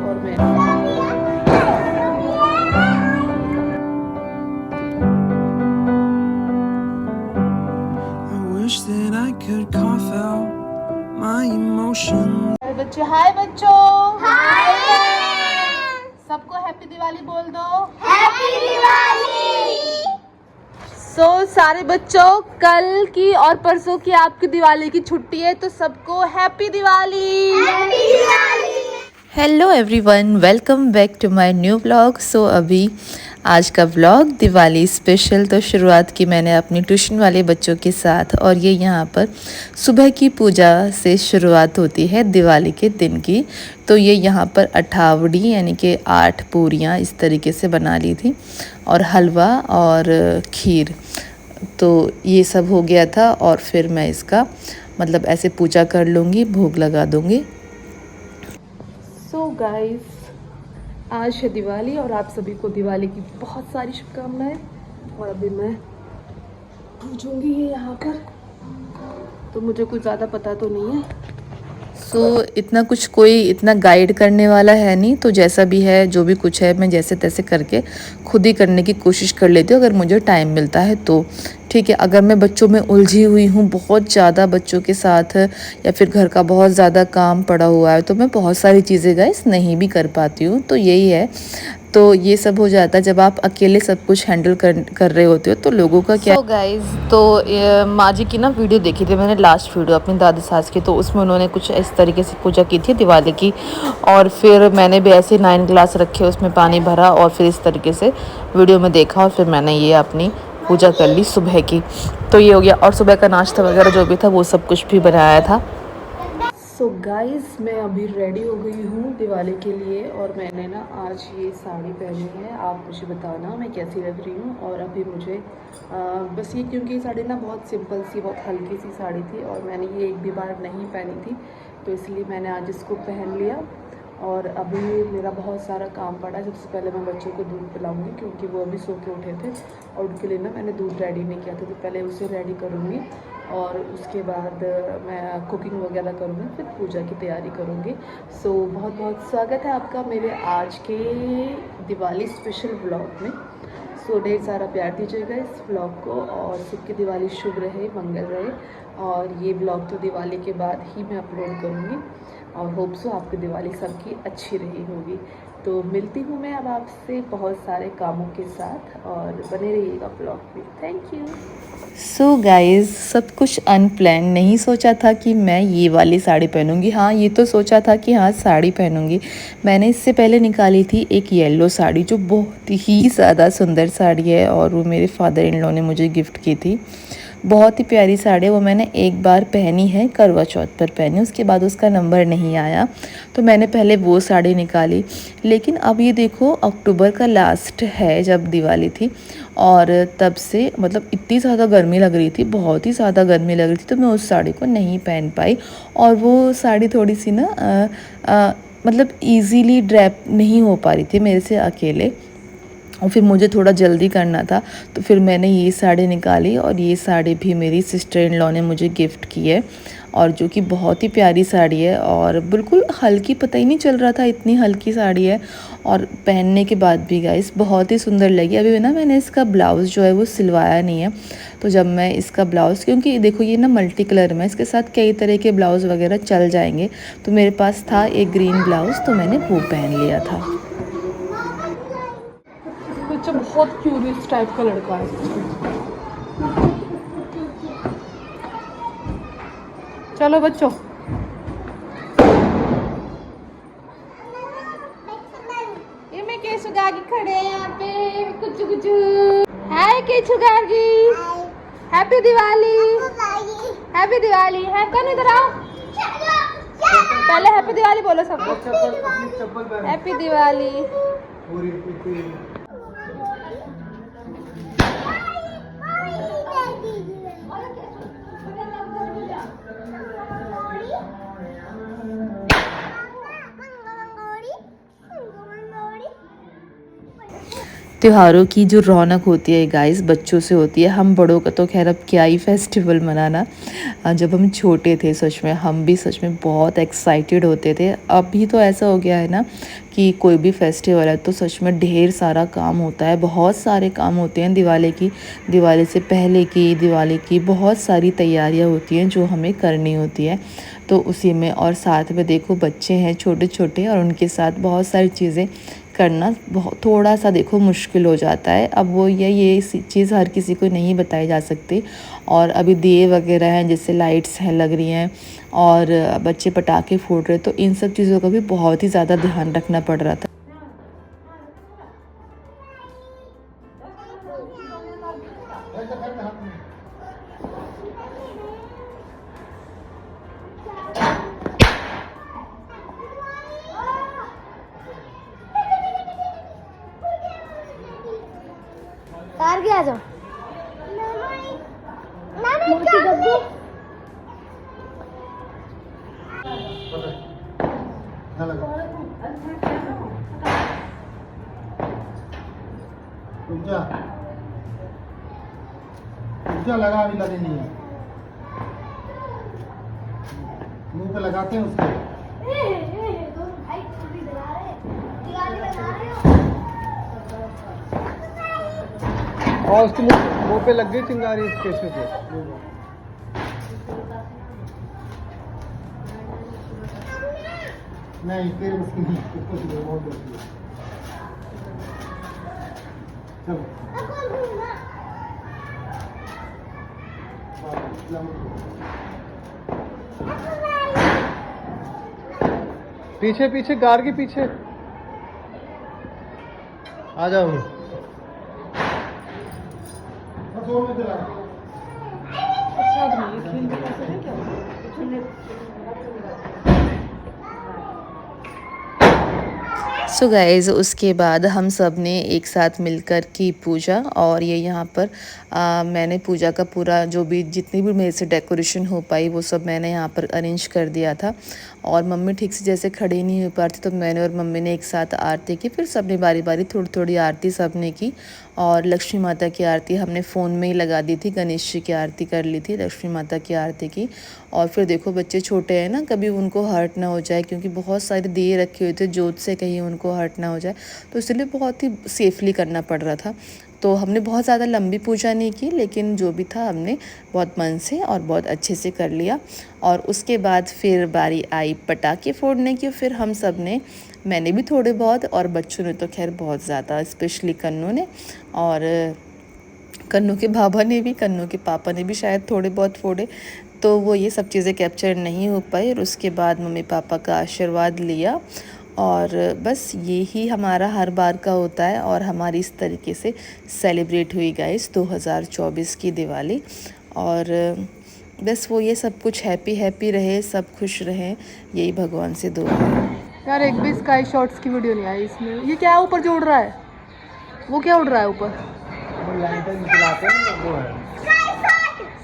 और मैं wish that I could cough out my emotions. बच्चे, हाय बच्चों, सबको हैप्पी दिवाली बोल दो। हैप्पी दिवाली। सारे बच्चों, कल की और परसों की आपकी दिवाली की छुट्टी है, तो सबको happy Diwali. Happy Diwali. Hello everyone, welcome back to my new vlog. अभी आज का व्लॉग दिवाली स्पेशल। तो शुरुआत की मैंने अपनी ट्यूशन वाले बच्चों के साथ, और ये यहाँ पर सुबह की पूजा से शुरुआत होती है दिवाली के दिन की। तो ये यहाँ पर अठावड़ी यानी कि 8 पूरियाँ इस तरीके से बना ली थी, और हलवा और खीर। तो ये सब हो गया था, और फिर मैं इसका मतलब ऐसे पूजा कर लूँगी, भोग लगा दूँगी। सो गाइस, आज है दिवाली और आप सभी को दिवाली की बहुत सारी शुभकामनाएं। और अभी मैं पूजूंगी ये यहाँ पर, तो मुझे कुछ ज़्यादा पता तो नहीं है। इतना कुछ कोई इतना गाइड करने वाला है नहीं, तो जैसा भी है, जो भी कुछ है, मैं जैसे तैसे करके खुद ही करने की कोशिश कर लेती हूँ, अगर मुझे टाइम मिलता है तो। ठीक है, अगर मैं बच्चों में उलझी हुई हूँ बहुत ज़्यादा बच्चों के साथ, या फिर घर का बहुत ज़्यादा काम पड़ा हुआ है, तो मैं बहुत सारी चीज़ें गाइस नहीं भी कर पाती हूँ। तो यही है, तो ये सब हो जाता है जब आप अकेले सब कुछ हैंडल कर रहे होते हो, तो लोगों का क्या। गाइस, तो माँ जी की ना वीडियो देखी थी मैंने, लास्ट वीडियो अपनी दादी सास की, तो उसमें उन्होंने कुछ इस तरीके से पूजा की थी दिवाली की। और फिर मैंने भी ऐसे 9 ग्लास रखे, उसमें पानी भरा, और फिर इस तरीके से वीडियो में देखा, और फिर मैंने ये अपनी पूजा कर ली सुबह की। तो ये हो गया, और सुबह का नाश्ता वगैरह जो भी था वो सब कुछ भी बनाया था। सो गाइस, मैं अभी रेडी हो गई हूँ दिवाली के लिए, और मैंने ना आज ये साड़ी पहनी है। आप मुझे बताना मैं कैसी लग रही हूँ। और अभी मुझे बस ये, क्योंकि ये साड़ी ना बहुत सिंपल सी, बहुत हल्की सी साड़ी थी, और मैंने ये एक भी बार नहीं पहनी थी, तो इसलिए मैंने आज इसको पहन लिया। और अभी मेरा बहुत सारा काम पड़ा। सबसे पहले मैं बच्चों को दूध पिलाऊंगी, क्योंकि वो अभी सो के उठे थे, और उनके लिए ना मैंने दूध रेडी नहीं किया था, तो पहले उसे रेडी करूँगी, और उसके बाद मैं कुकिंग वगैरह करूँगी, फिर पूजा की तैयारी करूँगी। बहुत बहुत स्वागत है आपका मेरे आज के दिवाली स्पेशल व्लॉग में। ढेर सारा प्यार दीजिएगा इस व्लॉग को, और सबकी दिवाली शुभ रहे, मंगल रहे। और ये व्लॉग तो दिवाली के बाद ही मैं अपलोड करूँगी, और होप सो आपकी दिवाली सबकी अच्छी रही होगी। तो मिलती हूँ मैं अब आपसे बहुत सारे कामों के साथ, और बने रहिएगा ब्लॉग में। Thank you. गाइस, सब कुछ अनप्लान, नहीं सोचा था कि मैं ये वाली साड़ी पहनूंगी। हाँ, ये तो सोचा था कि हाँ साड़ी पहनूंगी। मैंने इससे पहले निकाली थी एक येलो साड़ी, जो बहुत ही ज़्यादा सुंदर साड़ी है, और वो मेरे फादर इन लॉ ने मुझे गिफ्ट की थी। बहुत ही प्यारी साड़ी है वो। मैंने एक बार पहनी है, करवा चौथ पर पहनी, उसके बाद उसका नंबर नहीं आया, तो मैंने पहले वो साड़ी निकाली। लेकिन अब ये देखो, अक्टूबर का लास्ट है जब दिवाली थी, और तब से मतलब इतनी ज़्यादा गर्मी लग रही थी, बहुत ही ज़्यादा गर्मी लग रही थी, तो मैं उस साड़ी को नहीं पहन पाई। और वो साड़ी थोड़ी सी ना मतलब ईज़िली ड्रैप नहीं हो पा रही थी मेरे से अकेले, और फिर मुझे थोड़ा जल्दी करना था, तो फिर मैंने ये साड़ी निकाली। और ये साड़ी भी मेरी सिस्टर इन लॉ ने मुझे गिफ्ट की है, और जो कि बहुत ही प्यारी साड़ी है, और बिल्कुल हल्की, पता ही नहीं चल रहा था इतनी हल्की साड़ी है। और पहनने के बाद भी गाइस बहुत ही सुंदर लगी। अभी ना मैंने इसका ब्लाउज़ जो है वो सिलवाया नहीं है, तो जब मैं इसका ब्लाउज़, क्योंकि देखो ये ना मल्टी कलर में, इसके साथ कई तरह के ब्लाउज़ वगैरह चल जाएंगे, तो मेरे पास था एक ग्रीन ब्लाउज़, तो मैंने वो पहन लिया था। बच्चा बहुत क्यूरियस टाइप का लड़का है। चलो बच्चों, ये मैं केशु गागी खड़े हैं यहाँ पे, कुछ कुछ। हाय केशु गागी, हैप्पी दिवाली। हैप्पी दिवाली है, कौन इधर आओ, पहले हैप्पी दिवाली बोलो सबको। हैप्पी दिवाली। त्योहारों की जो रौनक होती है गाइस बच्चों से होती है। हम बड़ों का तो खैर अब क्या ही फेस्टिवल मनाना। जब हम छोटे थे सच में हम भी सच में बहुत एक्साइटेड होते थे। अभी तो ऐसा हो गया है ना कि कोई भी फेस्टिवल है तो सच में ढेर सारा काम होता है, बहुत सारे काम होते हैं। दिवाली से पहले की, दिवाली की बहुत सारी तैयारियां होती हैं जो हमें करनी होती है। तो उसी में और साथ में देखो बच्चे हैं छोटे छोटे और उनके साथ बहुत सारी चीज़ें करना बहुत थोड़ा सा देखो मुश्किल हो जाता है। अब वो ये चीज़ हर किसी को नहीं बताई जा सकती। और अभी दिए वगैरह हैं जैसे लाइट्स हैं लग रही हैं और बच्चे पटाखे फोड़ रहे, तो इन सब चीज़ों का भी बहुत ही ज़्यादा ध्यान रखना पड़ रहा था। कार के आ जाओ मोटी गद्दी लगा अभी लगे नहीं है, मुंह पे लगाते हैं उसको। और उसके मुंह पे लग गई चिंगारी इस केशव पे। नहीं तेरे उसकी नहीं, कुछ नहीं, बहुत बढ़िया। चलो पीछे पीछे कार के पीछे आ जाओ। सो गाइज़ उसके बाद हम सब ने एक साथ मिलकर की पूजा। और ये यहाँ पर मैंने पूजा का पूरा जो भी जितनी भी मेरे से डेकोरेशन हो पाई वो सब मैंने यहाँ पर अरेंज कर दिया था। और मम्मी ठीक से जैसे खड़ी नहीं हो पाती तो मैंने और मम्मी ने एक साथ आरती की, फिर सबने बारी बारी थोड़ी थोड़ी आरती सबने की। और लक्ष्मी माता की आरती हमने फ़ोन में ही लगा दी थी, गणेश जी की आरती कर ली थी, लक्ष्मी माता की आरती की। और फिर देखो बच्चे छोटे हैं ना, कभी उनको हर्ट ना हो जाए क्योंकि बहुत सारे दिए रखे हुए थे, जोत से कहीं उनको हर्ट ना हो जाए, तो इसलिए बहुत ही सेफली करना पड़ रहा था। तो हमने बहुत ज़्यादा लंबी पूजा नहीं की, लेकिन जो भी था हमने बहुत मन से और बहुत अच्छे से कर लिया। और उसके बाद फिर बारी आई पटाखे फोड़ने की। फिर हम सब ने, मैंने भी थोड़े बहुत और बच्चों ने तो खैर बहुत ज़्यादा, स्पेशली कन्नू ने और कन्नू के बाबा ने भी, कन्नू के पापा ने भी शायद थोड़े बहुत फोड़े। तो वो ये सब चीज़ें कैप्चर नहीं हो पाई। और उसके बाद मम्मी पापा का आशीर्वाद लिया और बस ये ही हमारा हर बार का होता है। और हमारी इस तरीके से सेलिब्रेट हुई गाइस 2024 की दिवाली। और बस वो ये सब कुछ हैप्पी रहे, सब खुश रहें, यही भगवान से दुआ है। यार एक भी स्काई शॉट्स की वीडियो नहीं आई इसमें। ये क्या ऊपर जो उड़ रहा है, वो क्या उड़ रहा है ऊपर?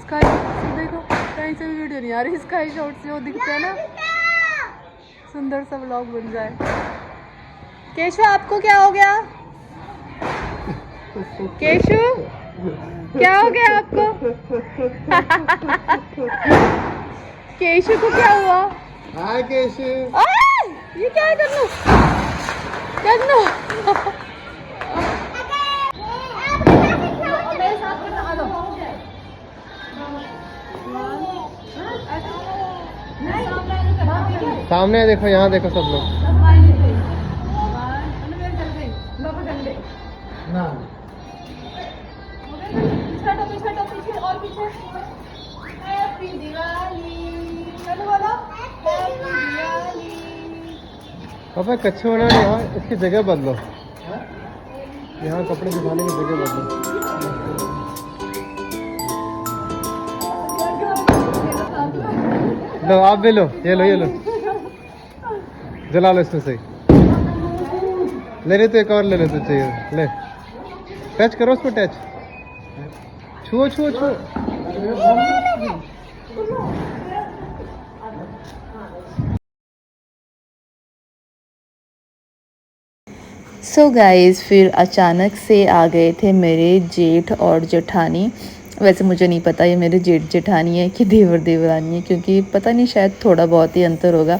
स्काई देखो, कहीं से भी वीडियो नहीं आ रही स्काई शॉट्स जो दिखते हैं ना, सुंदर सा व्लॉग बन जाए। केशव आपको क्या हो गया? केशव क्या हो गया आपको? केशव को क्या हुआ? हाय केशव, ये क्या है कन्नू? कन्नू सामने देखो, यहाँ देखो सब लोग ना। पीछे और पीछे। हैप्पी दिवाली चलो बोलो, हैप्पी दिवाली। पापा कच्छे बना यहाँ, इसकी जगह बदलो, यहाँ कपड़े दिखाने की जगह बदलो। लो आप भी लो, ये लो जला लो इसमें सही। ले रहे तो एक और ले लो तो चाहिए, ले टच करो उसको, टच छुओ। सो गाइस फिर अचानक से आ गए थे मेरे जेठ और जेठानी। वैसे मुझे नहीं पता ये मेरे जेठ जेठानी है कि देवर देवरानी है, क्योंकि पता नहीं, शायद थोड़ा बहुत ही अंतर होगा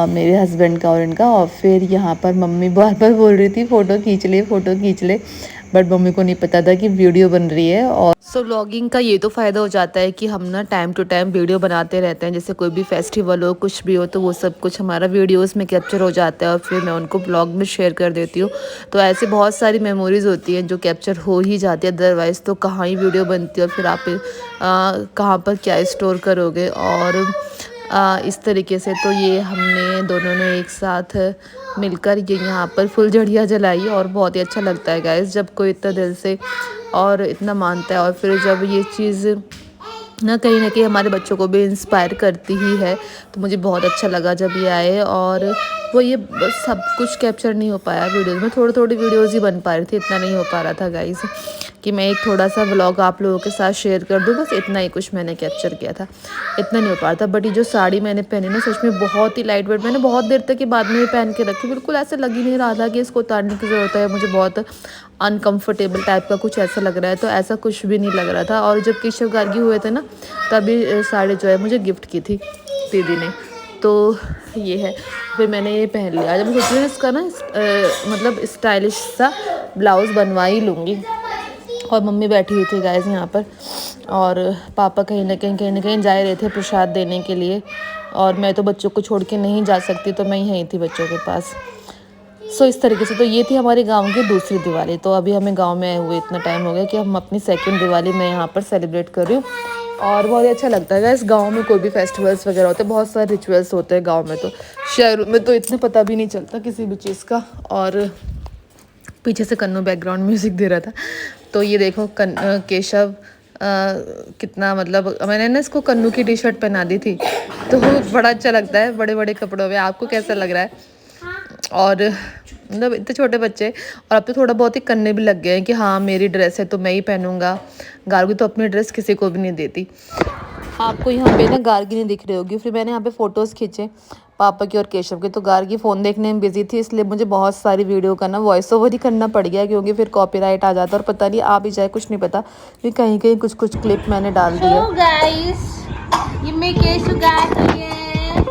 मेरे हस्बैंड का और इनका। और फिर यहाँ पर मम्मी बार बार बोल रही थी फ़ोटो खींच ले, फ़ोटो खींच ले, बट मम्मी को नहीं पता था कि वीडियो बन रही है। और सो व्लॉगिंग का ये तो फ़ायदा हो जाता है कि हम ना टाइम टू टाइम वीडियो बनाते रहते हैं। जैसे कोई भी फेस्टिवल हो, कुछ भी हो, तो वो सब कुछ हमारा वीडियोस में कैप्चर हो जाता है और फिर मैं उनको ब्लॉग में शेयर कर देती हूँ। तो ऐसे बहुत सारी मेमोरीज़ होती हैं जो कैप्चर हो ही जाती है, अदरवाइज़ तो कहाँ ही वीडियो बनती है और फिर आप कहाँ पर क्या स्टोर करोगे। और इस तरीके से तो ये हमने दोनों ने एक साथ मिलकर ये यहाँ पर फुलझड़ियाँ जलाई और बहुत ही अच्छा लगता है गाइस जब कोई इतना दिल से और इतना मानता है। और फिर जब ये चीज़ ना कहीं हमारे बच्चों को भी इंस्पायर करती ही है, तो मुझे बहुत अच्छा लगा जब ये आए। और वो ये सब कुछ कैप्चर नहीं हो पाया वीडियोज़ में, थोड़ी वीडियोज़ ही बन पा रही थी, इतना नहीं हो पा रहा था गाइस कि मैं एक थोड़ा सा व्लॉग आप लोगों के साथ शेयर कर दूँ, बस इतना ही कुछ मैंने कैप्चर किया था, इतना नहीं हो पा रहा था। बट ये जो साड़ी मैंने पहनी ना, सच में बहुत ही लाइट वेट, मैंने बहुत देर तक के बाद में पहन के रखी, बिल्कुल ऐसे लग ही नहीं रहा था कि इसको उतारने की ज़रूरत है, मुझे बहुत अनकम्फर्टेबल टाइप का कुछ ऐसा लग रहा है, तो ऐसा कुछ भी नहीं लग रहा था। और जब केशव गार्गी हुए थे ना, तभी साड़ी जो है मुझे गिफ्ट की थी दीदी ने, तो ये है। फिर मैंने ये पहन लिया। जब मैं सोच रही हूँ इसका ना मतलब स्टाइलिश सा ब्लाउज़ बनवा ही लूँगी। और मम्मी बैठी हुई थी गाइस यहाँ पर, और पापा कहीं ना कहीं जा रहे थे प्रसाद देने के लिए, और मैं तो बच्चों को छोड़ के नहीं जा सकती, तो मैं यहीं थी बच्चों के पास। सो इस तरीके से तो ये थी हमारे गांव की दूसरी दिवाली। तो अभी हमें गांव में आए हुए इतना टाइम हो गया कि हम अपनी सेकंड दिवाली मैं यहाँ पर सेलिब्रेट कर रही हूँ, और बहुत ही अच्छा लगता है गाइस। गांव में कोई भी फेस्टिवल्स वगैरह होते हैं, बहुत सारे रिचुअल्स होते हैं गांव में, तो शहरों में तो इतने पता भी नहीं चलता किसी भी चीज़ का। और पीछे से कन्नू बैकग्राउंड म्यूज़िक दे रहा था। तो ये देखो केशव कितना, मतलब मैंने ना इसको कन्नू की टी शर्ट पहना दी थी, तो बड़ा अच्छा लगता है बड़े बड़े कपड़ों में। आपको कैसा लग रहा है? और मतलब इतने छोटे बच्चे, और अब तो थोड़ा बहुत ही करने भी लग गए हैं कि हाँ मेरी ड्रेस है तो मैं ही पहनूंगा। गार्गी तो अपनी ड्रेस किसी को भी नहीं देती। आपको यहाँ पे ना गार्गी नहीं दिख रही होगी। फिर मैंने यहाँ पे फ़ोटोज़ खींचे पापा की और केशव की, तो गार्गी फ़ोन देखने में बिजी थी, इसलिए मुझे बहुत सारी वीडियो का ना वॉइस ओवर ही करना पड़ गया, क्योंकि फिर कॉपीराइट आ जाता और पता नहीं आ भी जाए, कुछ नहीं पता, फिर कहीं कुछ क्लिप मैंने डाल दिया। गाइस ये मैं केशव गार्गी है,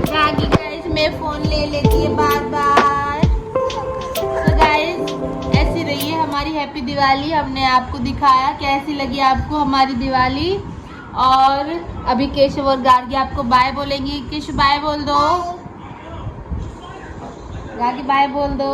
गार्गी गाइस मैं फ़ोन ले लेती है बार बार। तो गाइस ऐसी रही है हमारी हैप्पी दिवाली, हमने आपको दिखाया कैसी लगी आपको हमारी दिवाली। और अभी केशव और गार्गी आपको बाय बोलेंगी। केशव बाय बोल दो, गार्गी बाय बोल दो।